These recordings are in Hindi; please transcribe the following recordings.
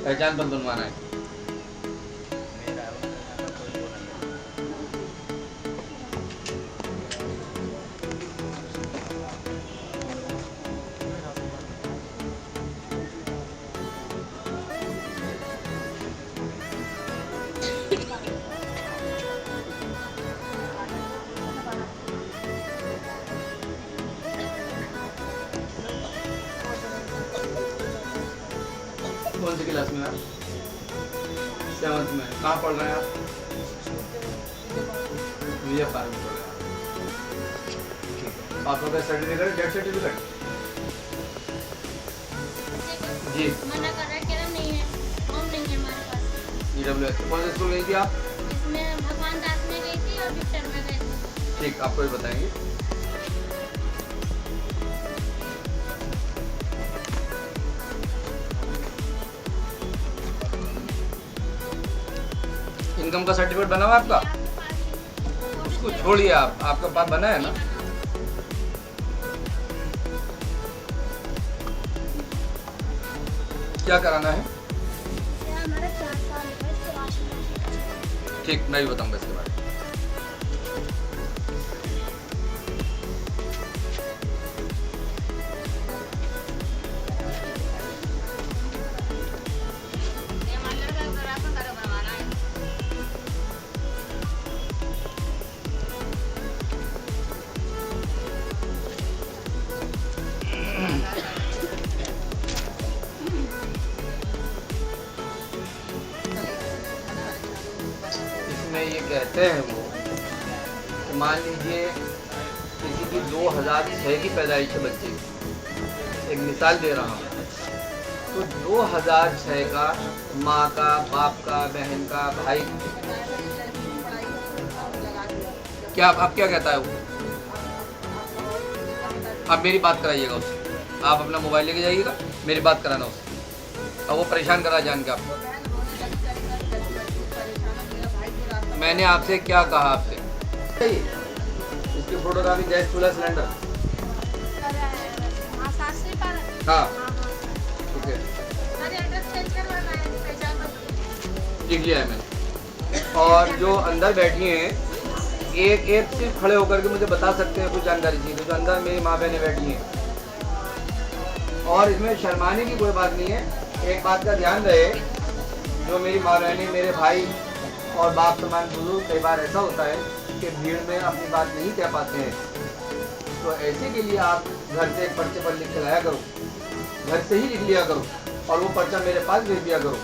पहचान पत्र बनवाना है। कौन सी क्लास में आप? 7th में। कहाँ पढ़ रहे हैं आप? विजय पार्क में पढ़ रहे हैं। पापा का सर्टिफिकेट, डेथ सर्टिफिकेट जी मना कर रहा है, कह रहा नहीं है, फॉर्म नहीं है हमारे पास। EWS। कौन से स्कूल गई थी आप? इसमें भगवान दास में गई थी और विक्टर में गई थी। ठीक, आपको भी बताएंगे। इनकम का सर्टिफिकेट बना हुआ आपका? उसको छोड़िए आप, आपका पास बना है ना? क्या कराना है? हमारा 4 साल है, इसके राशन। ठीक, मैं भी बताऊंगा इसके बारे में। इसमें ये कहते हैं वो कि मान लीजिए किसी की 2006 की पैदाइश है बच्चे की, एक मिसाल दे रहा हूँ, तो 2006 का माँ का, बाप का, बहन का, भाई, क्या आप क्या कहता है वो? आप मेरी बात कराइएगा उससे, आप अपना मोबाइल लेके जाइएगा, मेरी बात कराना उससे, और वो परेशान करा जान के आपको। मैंने आपसे क्या कहा आपसे? इसकी फोटोग्राफी, गैस चूल्हा सिलेंडर। हाँ ठीक है, लिख लिया है मैंने। और जो अंदर बैठी हैं, एक एक सिर्फ खड़े होकर के मुझे बता सकते हैं कुछ जानकारी चाहिए, जो अंदर मेरी माँ बहनें बैठी हैं। और इसमें शर्माने की कोई बात नहीं है। एक बात का ध्यान रहे, जो मेरी माँ बहनें, मेरे भाई और बाप समान बुजुर्ग, कई बार ऐसा होता है कि भीड़ में अपनी बात नहीं कह पाते हैं, तो ऐसे के लिए आप घर से एक पर्चे पर लिख के लाया करो, घर से ही लिख लिया करो, और वो पर्चा मेरे पास भेज दिया करो।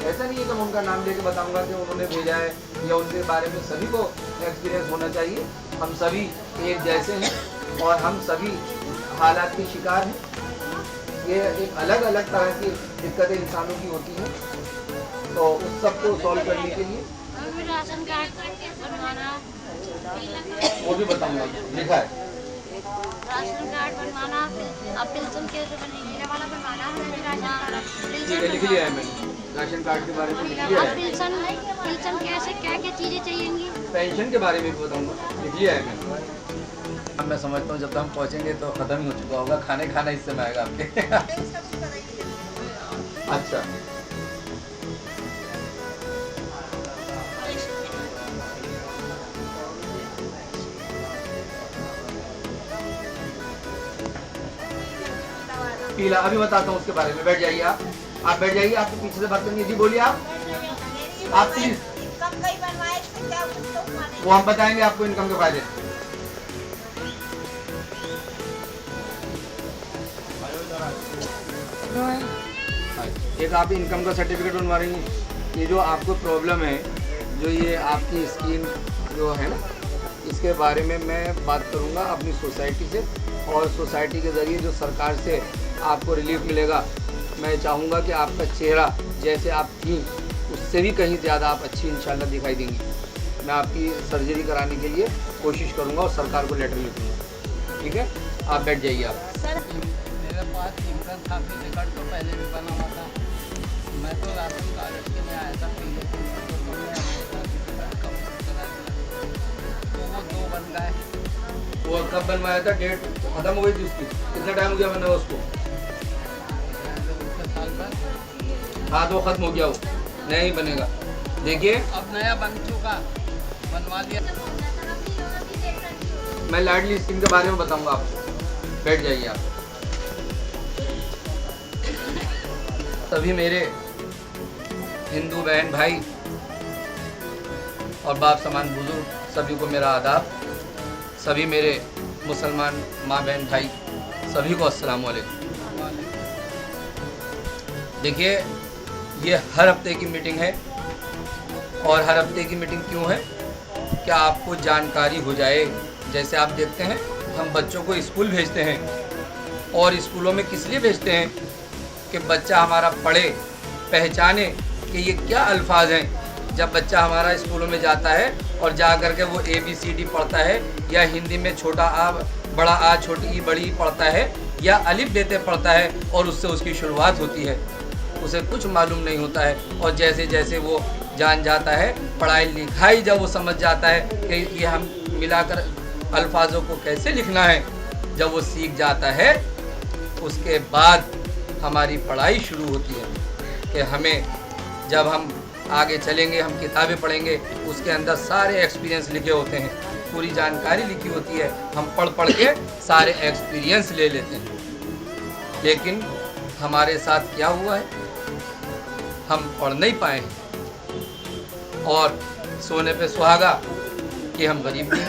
ऐसा नहीं है कि मैं उनका नाम लेके बताऊंगा कि उन्होंने भेजा है, या उनके बारे में सभी को एक्सपीरियंस होना चाहिए। हम सभी एक जैसे हैं और हम सभी हालात के शिकार हैं। ये एक अलग अलग तरह की दिक्कतें इंसानों की होती हैं, तो उस सबको सॉल्व करने के लिए राशन कार्ड बनवाना, वो भी बताऊंगा, लिखा है। राशन कार्ड बनवाना, अब पेंशन कैसे बनेगी वाला बनवाना है, राशन कार्ड ठीक है, लिख लिया है मैंने, राशन कार्ड के बारे में लिख लिया है। पेंशन कैसे, क्या क्या चीजें चाहिए? पेंशन के बारे में भी बताऊंगा, लिख लिया है मैंने। अब मैं समझता हूँ जब तक हम पहुँचेंगे तो खत्म ही हो चुका होगा, खाना इस समय आएगा आपके। अच्छा, पीला, अभी बताता हूँ उसके बारे में। बैठ जाइए आप बैठ जाइए, आपके पीछे से बात करनी है। जी बोलिए आप प्लीज। वो हम बताएंगे आपको इनकम के फायदे। एक आप इनकम का सर्टिफिकेट बनवा रही हैं। ये जो आपको प्रॉब्लम है, जो ये आपकी स्कीम जो है ना, इसके बारे में मैं बात करूंगा अपनी सोसाइटी से, और सोसाइटी के ज़रिए जो सरकार से आपको रिलीफ मिलेगा। मैं चाहूँगा कि आपका चेहरा जैसे आप थी उससे भी कहीं ज़्यादा आप अच्छी इंशाल्लाह दिखाई देंगी। मैं आपकी सर्जरी कराने के लिए कोशिश करूँगा और सरकार को लेटर लिखूँगा। ठीक है, आप बैठ जाइए। आप मेरे पास इनकम सर्टिफिकेट तो पहले भी बना हुआ था। मैं तो राशन कार्ड के लिए आया था पहले, तो वो 2 बन गए। वो कब बनवाया था? डेट खत्म हो गई थी उसकी? कितना टाइम हो गया बना उसको? हाँ तो खत्म हो गया, वो नहीं बनेगा। देखिए अब नया बन चुका, बनवा लिया। मैं लाडली स्कीम के बारे में बताऊंगा आपको, बैठ जाइए आप। सभी मेरे हिंदू बहन भाई और बाप समान बुजुर्ग सभी को मेरा आदाब। सभी मेरे मुसलमान माँ बहन भाई सभी को अस्सलाम वालेकुम। देखिए ये हर हफ्ते की मीटिंग है, और हर हफ्ते की मीटिंग क्यों है? क्या आपको जानकारी हो जाए। जैसे आप देखते हैं हम बच्चों को स्कूल भेजते हैं, और स्कूलों में किस लिए भेजते हैं कि बच्चा हमारा पढ़े, पहचाने कि ये क्या अल्फाज हैं। जब बच्चा हमारा स्कूलों में जाता है और जा कर के वो ABCD पढ़ता है, या हिंदी में छोटा आ बड़ा आ छोटी ई बड़ी पढ़ता है, या अलिफ बेते पढ़ता है, और उससे उसकी शुरुआत होती है। उसे कुछ मालूम नहीं होता है, और जैसे जैसे वो जान जाता है, पढ़ाई लिखाई जब वो समझ जाता है कि ये हम मिलाकर अल्फाजों को कैसे लिखना है, जब वो सीख जाता है, उसके बाद हमारी पढ़ाई शुरू होती है कि हमें जब हम आगे चलेंगे, हम किताबें पढ़ेंगे, उसके अंदर सारे एक्सपीरियंस लिखे होते हैं, पूरी जानकारी लिखी होती है। हम पढ़ पढ़ के सारे एक्सपीरियंस ले लेते हैं। लेकिन हमारे साथ क्या हुआ है, हम पढ़ नहीं पाए, और सोने पे सुहागा कि हम गरीब नहीं,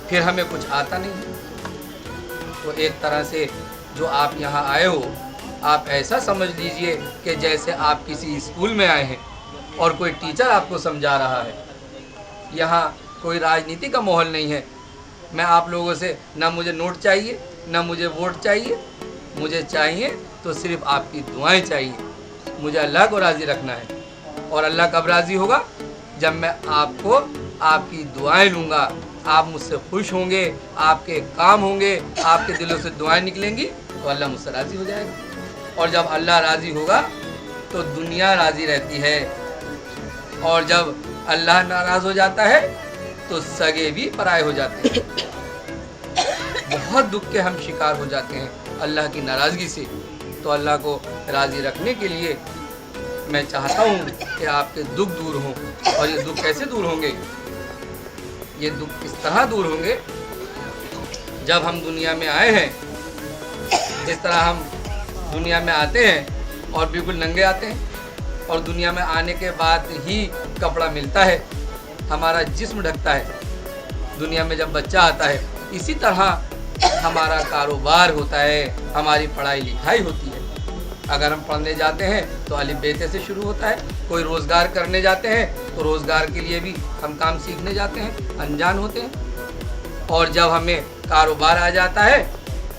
फिर हमें कुछ आता नहीं। तो एक तरह से जो आप यहाँ आए हो, आप ऐसा समझ लीजिए कि जैसे आप किसी स्कूल में आए हैं और कोई टीचर आपको समझा रहा है। यहाँ कोई राजनीति का माहौल नहीं है। मैं आप लोगों से ना मुझे नोट चाहिए, ना मुझे वोट चाहिए, मुझे चाहिए तो सिर्फ आपकी दुआएं चाहिए। मुझे अल्लाह को राज़ी रखना है, और अल्लाह कब राज़ी होगा? जब मैं आपको आपकी दुआएं लूँगा, आप मुझसे खुश होंगे, आपके काम होंगे, आपके दिलों से दुआएं निकलेंगी, तो अल्लाह मुझसे राज़ी हो जाएगा। और जब अल्लाह राज़ी होगा तो दुनिया राज़ी रहती है, और जब अल्लाह नाराज़ हो जाता है तो सगे भी पराए हो जाते हैं। बहुत दुख के हम शिकार हो जाते हैं अल्लाह की नाराज़गी से। तो अल्लाह को राज़ी रखने के लिए मैं चाहता हूँ कि आपके दुख दूर हों। और ये दुख कैसे दूर होंगे? ये दुख इस तरह दूर होंगे, जब हम दुनिया में आए हैं, जिस तरह हम दुनिया में आते हैं और बिल्कुल नंगे आते हैं, और दुनिया में आने के बाद ही कपड़ा मिलता है, हमारा जिस्म ढकता है। दुनिया में जब बच्चा आता है, इसी तरह हमारा कारोबार होता है, हमारी पढ़ाई लिखाई होती है। अगर हम पढ़ने जाते हैं तो अलिफ बेते से शुरू होता है। कोई रोज़गार करने जाते हैं तो रोज़गार के लिए भी हम काम सीखने जाते हैं, अनजान होते हैं। और जब हमें कारोबार आ जाता है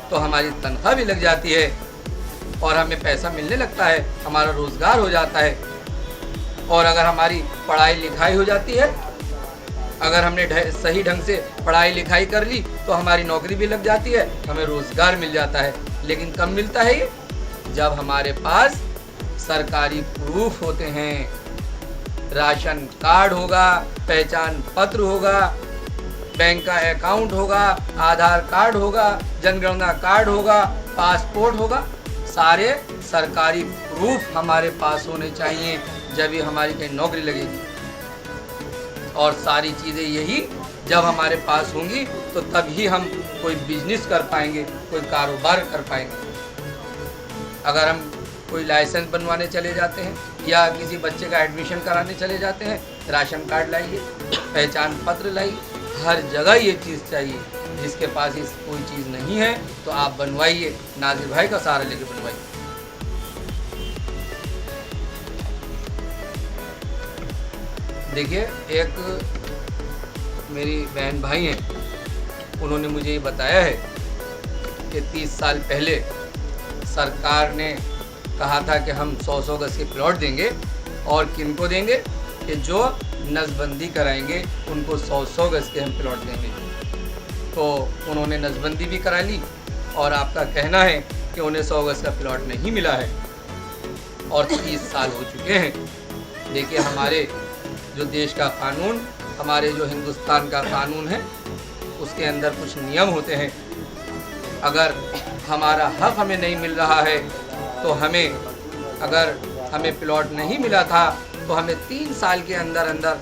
तो हमारी तनख्वाह भी लग जाती है, और हमें पैसा मिलने लगता है, हमारा रोज़गार हो जाता है। और अगर हमारी पढ़ाई लिखाई हो जाती है, अगर हमने सही ढंग से पढ़ाई लिखाई कर ली, तो हमारी नौकरी भी लग जाती है, हमें रोज़गार मिल जाता है। लेकिन कब मिलता है ये? जब हमारे पास सरकारी प्रूफ होते हैं, राशन कार्ड होगा, पहचान पत्र होगा, बैंक का अकाउंट होगा, आधार कार्ड होगा, जनगणना कार्ड होगा, पासपोर्ट होगा। सारे सरकारी प्रूफ हमारे पास होने चाहिए, जब ही हमारी कहीं नौकरी लगेगी। और सारी चीज़ें यही जब हमारे पास होंगी तो तभी हम कोई बिजनेस कर पाएंगे, कोई कारोबार कर पाएंगे। अगर हम कोई लाइसेंस बनवाने चले जाते हैं, या किसी बच्चे का एडमिशन कराने चले जाते हैं, राशन कार्ड लाइए, पहचान पत्र लाइए, हर जगह ये चीज़ चाहिए। जिसके पास इस कोई चीज़ नहीं है तो आप बनवाइए, नाजिर भाई का सहारा लेके बनवाइए। देखिए, एक मेरी बहन भाई हैं, उन्होंने मुझे ये बताया है कि 30 साल पहले सरकार ने कहा था कि हम 100-100 गज के प्लॉट देंगे, और किनको देंगे? कि जो नसबंदी कराएंगे उनको 100-100 गज के हम प्लॉट देंगे। तो उन्होंने नसबंदी भी करा ली, और आपका कहना है कि उन्हें 100 गज का प्लॉट नहीं मिला है, और 30 साल हो चुके हैं। देखिए, हमारे जो देश का कानून, हमारे जो हिंदुस्तान का कानून है, उसके अंदर कुछ नियम होते हैं। अगर हमारा हक हमें नहीं मिल रहा है तो हमें अगर हमें प्लॉट नहीं मिला था तो हमें 3 साल के अंदर अंदर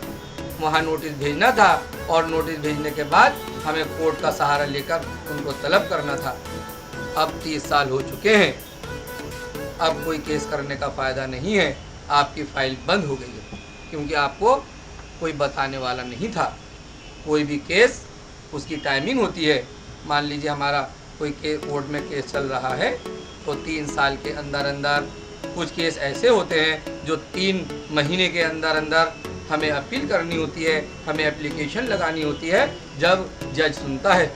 वहाँ नोटिस भेजना था और नोटिस भेजने के बाद हमें कोर्ट का सहारा लेकर उनको तलब करना था। अब 30 साल हो चुके हैं, अब कोई केस करने का फ़ायदा नहीं है, आपकी फ़ाइल बंद हो गई है, क्योंकि आपको कोई बताने वाला नहीं था। कोई भी केस उसकी टाइमिंग होती है। मान लीजिए हमारा कोई कोर्ट में केस चल रहा है तो 3 साल के अंदर अंदर, कुछ केस ऐसे होते हैं जो 3 महीने के अंदर अंदर हमें अपील करनी होती है, हमें एप्लीकेशन लगानी होती है, जब जज सुनता है।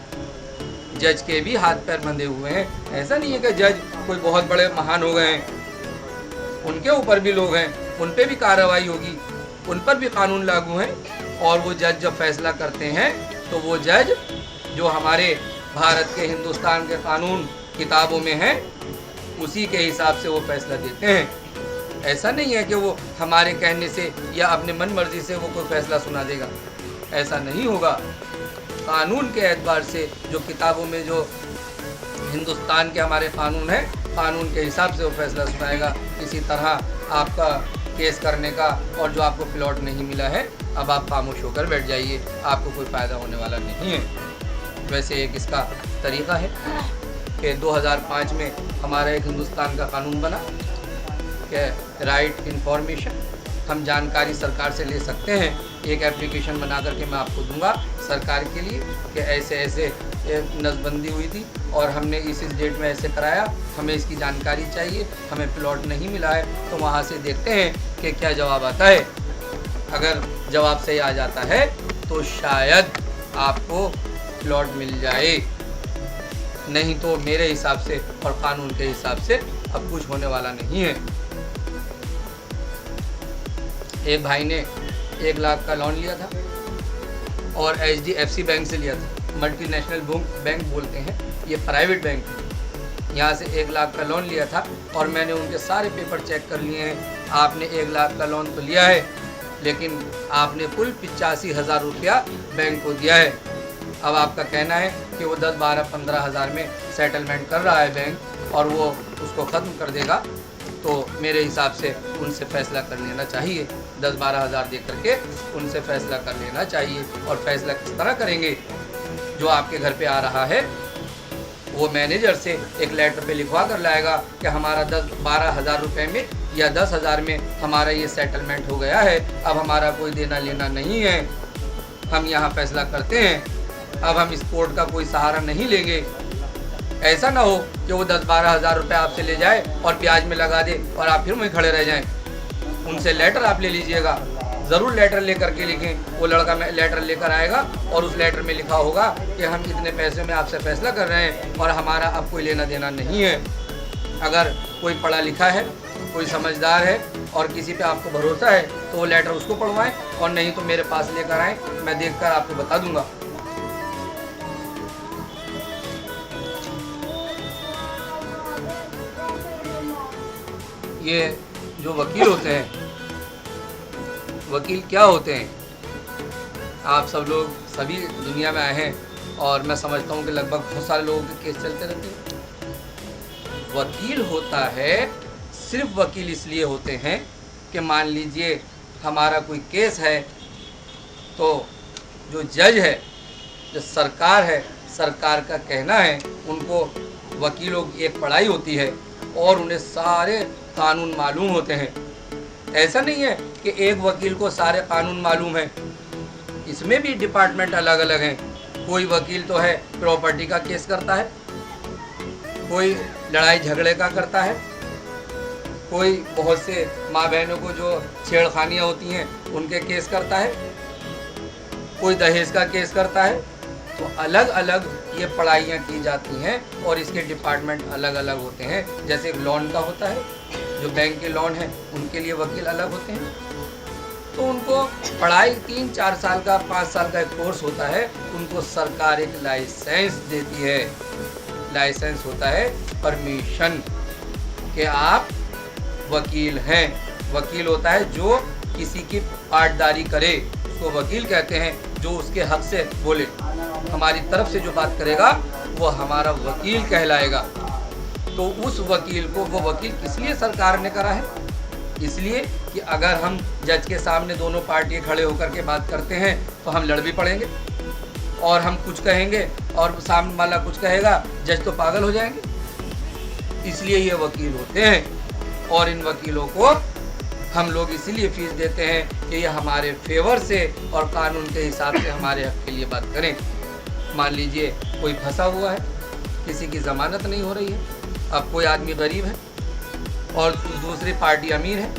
जज के भी हाथ पैर बंधे हुए हैं। ऐसा नहीं है कि जज कोई बहुत बड़े महान हो गए हैं, उनके ऊपर भी लोग हैं, उन पर भी कार्रवाई होगी, उन पर भी कानून लागू हैं। और वो जज जब फैसला करते हैं तो वो जज जो हमारे भारत के, हिंदुस्तान के कानून किताबों में हैं, उसी के हिसाब से वो फैसला देते हैं। ऐसा नहीं है कि वो हमारे कहने से या अपने मन मर्जी से वो कोई फैसला सुना देगा, ऐसा नहीं होगा। कानून के एतबार से जो किताबों में जो हिंदुस्तान के हमारे कानून हैं, कानून के हिसाब से वो फैसला सुनाएगा। इसी तरह आपका केस करने का, और जो आपको प्लॉट नहीं मिला है, अब आप खामोश होकर बैठ जाइए, आपको कोई फ़ायदा होने वाला नहीं है। वैसे एक इसका तरीक़ा है कि 2005 में हमारा एक हिंदुस्तान का कानून बना कि राइट इन्फॉर्मेशन, हम जानकारी सरकार से ले सकते हैं। एक एप्लीकेशन बना करके मैं आपको दूंगा सरकार के लिए कि ऐसे ऐसे नसबंदी हुई थी और हमने इस डेट में ऐसे कराया, हमें इसकी जानकारी चाहिए, हमें प्लॉट नहीं मिला है। तो वहाँ से देखते हैं कि क्या जवाब आता है। अगर जवाब सही आ जाता है तो शायद आपको प्लॉट मिल जाए, नहीं तो मेरे हिसाब से और कानून के हिसाब से अब कुछ होने वाला नहीं है। एक भाई ने 1 लाख का लोन लिया था और HDFC बैंक से लिया था। मल्टीनेशनल बैंक बोलते हैं, ये प्राइवेट बैंक है। यहाँ से 1 लाख का लोन लिया था और मैंने उनके सारे पेपर चेक कर लिए हैं। आपने 1 लाख का लोन तो लिया है, लेकिन आपने कुल 85,000 रुपया बैंक को दिया है। अब आपका कहना है कि वो 10, 12, 15 हज़ार में सेटलमेंट कर रहा है बैंक और वो उसको ख़त्म कर देगा। तो मेरे हिसाब से उनसे फ़ैसला कर लेना चाहिए, 10-12 हज़ार दे करके उनसे फ़ैसला कर लेना चाहिए। और फैसला किस तरह करेंगे? जो आपके घर पे आ रहा है वो मैनेजर से एक लेटर पे लिखवा कर लाएगा कि हमारा 10-12 हज़ार रुपये में या 10 हज़ार में हमारा ये सेटलमेंट हो गया है, अब हमारा कोई देना लेना नहीं है, हम यहाँ फ़ैसला करते हैं, अब हम इस कोर्ट का कोई सहारा नहीं लेंगे। ऐसा ना हो कि वो 10-12 हज़ार रुपये आपसे ले जाए और ब्याज में लगा दे और आप फिर वहीं खड़े रह जाएं। उनसे लेटर आप ले लीजिएगा, ज़रूर लेटर लेकर के लिखें। वो लड़का में लेटर लेकर आएगा और उस लेटर में लिखा होगा कि हम इतने पैसे में आपसे फ़ैसला कर रहे हैं और हमारा अब कोई लेना देना नहीं है। अगर कोई पढ़ा लिखा है, कोई समझदार है और किसी पे आपको भरोसा है तो वो लेटर उसको पढ़वाएं, और नहीं तो मेरे पास लेकर आएँ, मैं देखकर आपको बता दूँगा। ये जो वकील होते हैं, वकील क्या होते हैं? आप सब लोग सभी दुनिया में आए हैं और मैं समझता हूँ कि लगभग बहुत सारे लोगों के केस चलते रहते हैं। वकील होता है, सिर्फ वकील इसलिए होते हैं कि मान लीजिए हमारा कोई केस है तो जो जज है, जो सरकार है, सरकार का कहना है, उनको वकीलों की एक पढ़ाई होती है और उन्हें सारे कानून मालूम होते हैं। ऐसा नहीं है कि एक वकील को सारे कानून मालूम है, इसमें भी डिपार्टमेंट अलग अलग हैं। कोई वकील तो है प्रॉपर्टी का केस करता है, कोई लड़ाई झगड़े का करता है, कोई बहुत से माँ बहनों को जो छेड़खानियाँ होती हैं उनके केस करता है, कोई दहेज का केस करता है। तो अलग अलग ये पढ़ाइयाँ की जाती हैं और इसके डिपार्टमेंट अलग अलग होते हैं। जैसे लोन का होता है, जो बैंक के लोन है उनके लिए वकील अलग होते हैं, तो उनको पढ़ाई 3-4 साल का, 5 साल का एक कोर्स होता है। उनको सरकार एक लाइसेंस देती है। लाइसेंस होता है परमिशन कि आप वकील हैं। वकील होता है जो किसी की पाटदारी करे, उसको वकील कहते हैं। जो उसके हक से बोले, हमारी तरफ से जो बात करेगा वो हमारा वकील कहलाएगा। तो उस वकील को, वो वकील किस लिए सरकार ने करा है? इसलिए कि अगर हम जज के सामने दोनों पार्टियां खड़े होकर के बात करते हैं तो हम लड़ भी पड़ेंगे, और हम कुछ कहेंगे और सामने वाला कुछ कहेगा, जज तो पागल हो जाएंगे। इसलिए ये वकील होते हैं, और इन वकीलों को हम लोग इसीलिए फीस देते हैं कि ये हमारे फेवर से और कानून के हिसाब से हमारे हक के लिए बात करें। मान लीजिए कोई फंसा हुआ है, किसी की ज़मानत नहीं हो रही है, अब कोई आदमी गरीब है और दूसरी पार्टी अमीर है,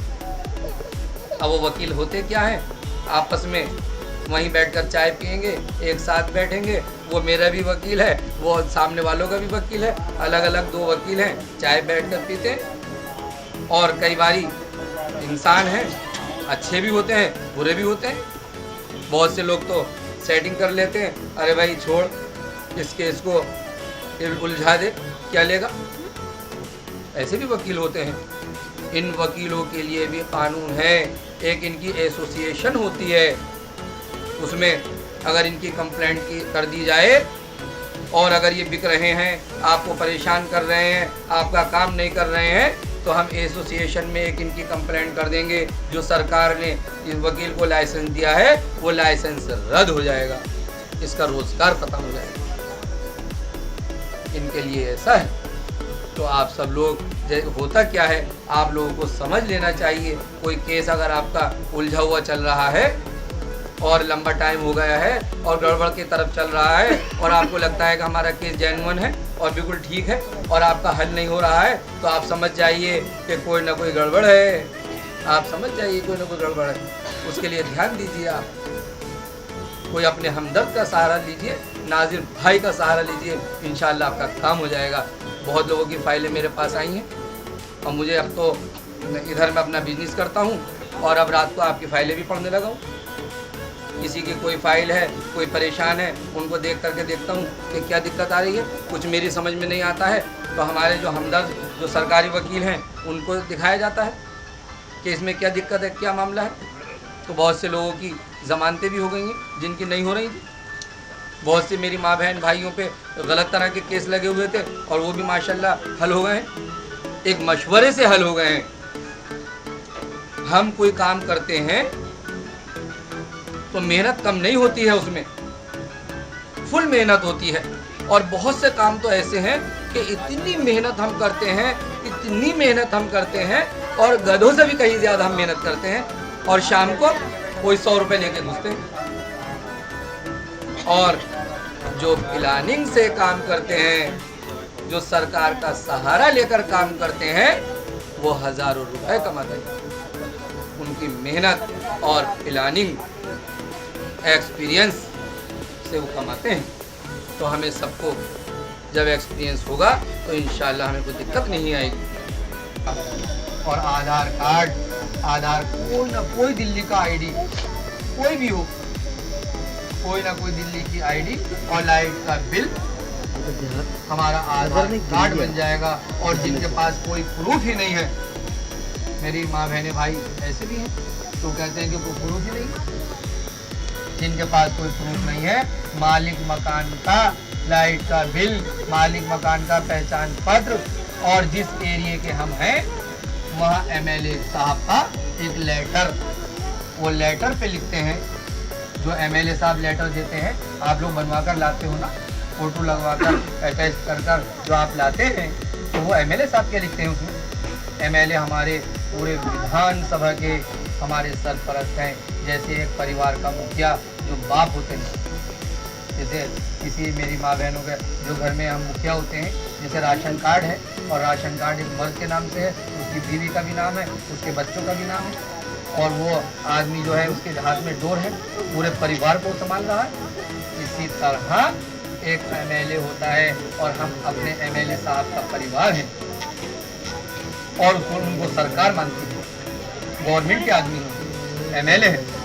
अब वो वकील होते क्या हैं, आपस में वहीं बैठकर चाय पियेंगे, एक साथ बैठेंगे, वो मेरा भी वकील है, वो सामने वालों का भी वकील है, अलग अलग दो वकील हैं, चाय बैठकर पीते हैं। और कई बारी इंसान हैं, अच्छे भी होते हैं, बुरे भी होते हैं। बहुत से लोग तो सेटिंग कर लेते हैं, अरे भाई छोड़ इस केस को, उलझा दे, क्या लेगा। ऐसे भी वकील होते हैं। इन वकीलों के लिए भी कानून है, एक इनकी एसोसिएशन होती है, उसमें अगर इनकी कंप्लेंट कर दी जाए और अगर ये बिक रहे हैं, आपको परेशान कर रहे हैं, आपका काम नहीं कर रहे हैं, तो हम एसोसिएशन में एक इनकी कंप्लेंट कर देंगे, जो सरकार ने इस वकील को लाइसेंस दिया है वो लाइसेंस रद्द हो जाएगा, इसका रोजगार खत्म हो जाएगा। इनके लिए ऐसा है। तो आप सब लोग, होता क्या है, आप लोगों को समझ लेना चाहिए। कोई केस अगर आपका उलझा हुआ चल रहा है और लंबा टाइम हो गया है और गड़बड़ की तरफ चल रहा है और आपको लगता है कि हमारा केस जेन्युइन है और बिल्कुल ठीक है और आपका हल नहीं हो रहा है, तो आप समझ जाइए कि कोई ना कोई गड़बड़ है। आप समझ जाइए कोई ना कोई गड़बड़ है, उसके लिए ध्यान दीजिए। आप कोई अपने हमदर्द का सहारा लीजिए, नाजिर भाई का सहारा लीजिए, इंशाअल्लाह आपका काम हो जाएगा। बहुत लोगों की फाइलें मेरे पास आई हैं और मुझे अब तो इधर मैं अपना बिजनेस करता हूँ और अब रात को आपकी फाइलें भी पढ़ने लगा हूँ। किसी की कोई फाइल है, कोई परेशान है, उनको देख करके देखता हूँ कि क्या दिक्कत आ रही है। कुछ मेरी समझ में नहीं आता है तो हमारे जो हमदर्द, जो सरकारी वकील हैं, उनको दिखाया जाता है कि इसमें क्या दिक्कत है, क्या मामला है। तो बहुत से लोगों की ज़मानतें भी हो गई हैं जिनकी नहीं हो रही थी। बहुत से मेरी माँ बहन भाइयों पे गलत तरह के केस लगे हुए थे और वो भी माशाल्लाह हल हो गए हैं, एक मशवरे से हल हो गए हैं। हम कोई काम करते हैं तो मेहनत कम नहीं होती है, उसमें फुल मेहनत होती है। और बहुत से काम तो ऐसे हैं कि इतनी मेहनत हम करते हैं, इतनी मेहनत हम करते हैं और गधों से भी कहीं ज़्यादा हम मेहनत करते हैं, और शाम को कोई 100 रुपये लेके घुसते हैं। और जो प्लानिंग से काम करते हैं, जो सरकार का सहारा लेकर काम करते हैं, वो हज़ारों रुपए कमाते हैं। उनकी मेहनत और प्लानिंग, एक्सपीरियंस से वो कमाते हैं। तो हमें सबको जब एक्सपीरियंस होगा तो इंशाल्लाह हमें कोई दिक्कत नहीं आएगी। और आधार कार्ड, कोई ना कोई दिल्ली का आईडी, कोई भी हो, कोई ना कोई दिल्ली की आईडी और लाइट का बिल हमारा आधार कार्ड बन जाएगा। और जिनके पास कोई प्रूफ ही नहीं है, मेरी माँ बहने भाई ऐसे भी हैं तो कहते हैं कि कोई प्रूफ ही नहीं, जिनके पास कोई प्रूफ नहीं है, मालिक मकान का लाइट का बिल, मालिक मकान का पहचान पत्र, और जिस एरिया के हम हैं वहाँ एमएलए साहब का एक लेटर, वो लेटर पे लिखते हैं, जो एमएलए साहब लेटर देते हैं, आप लोग बनवा कर लाते हो ना, फोटो लगवा कर अटैच कर जो आप लाते हैं, तो वो एमएलए साहब क्या लिखते हैं उसमें। एमएलए हमारे पूरे विधानसभा के हमारे सरपरस्त हैं, जैसे एक परिवार का मुखिया जो बाप होते हैं, जैसे किसी मेरी माँ बहनों के जो घर में हम मुखिया होते हैं, जैसे राशन कार्ड है और राशन कार्ड एक मर्द के नाम से है, उसकी बीवी का भी नाम है, उसके बच्चों का भी नाम है, और वो आदमी जो है उसके हाथ में डोर है, पूरे परिवार को संभाल रहा है। इसी तरह एक एमएलए होता है और हम अपने एमएलए साहब का परिवार है और उनको सरकार मानती है, गवर्नमेंट के आदमी है, एमएलए है।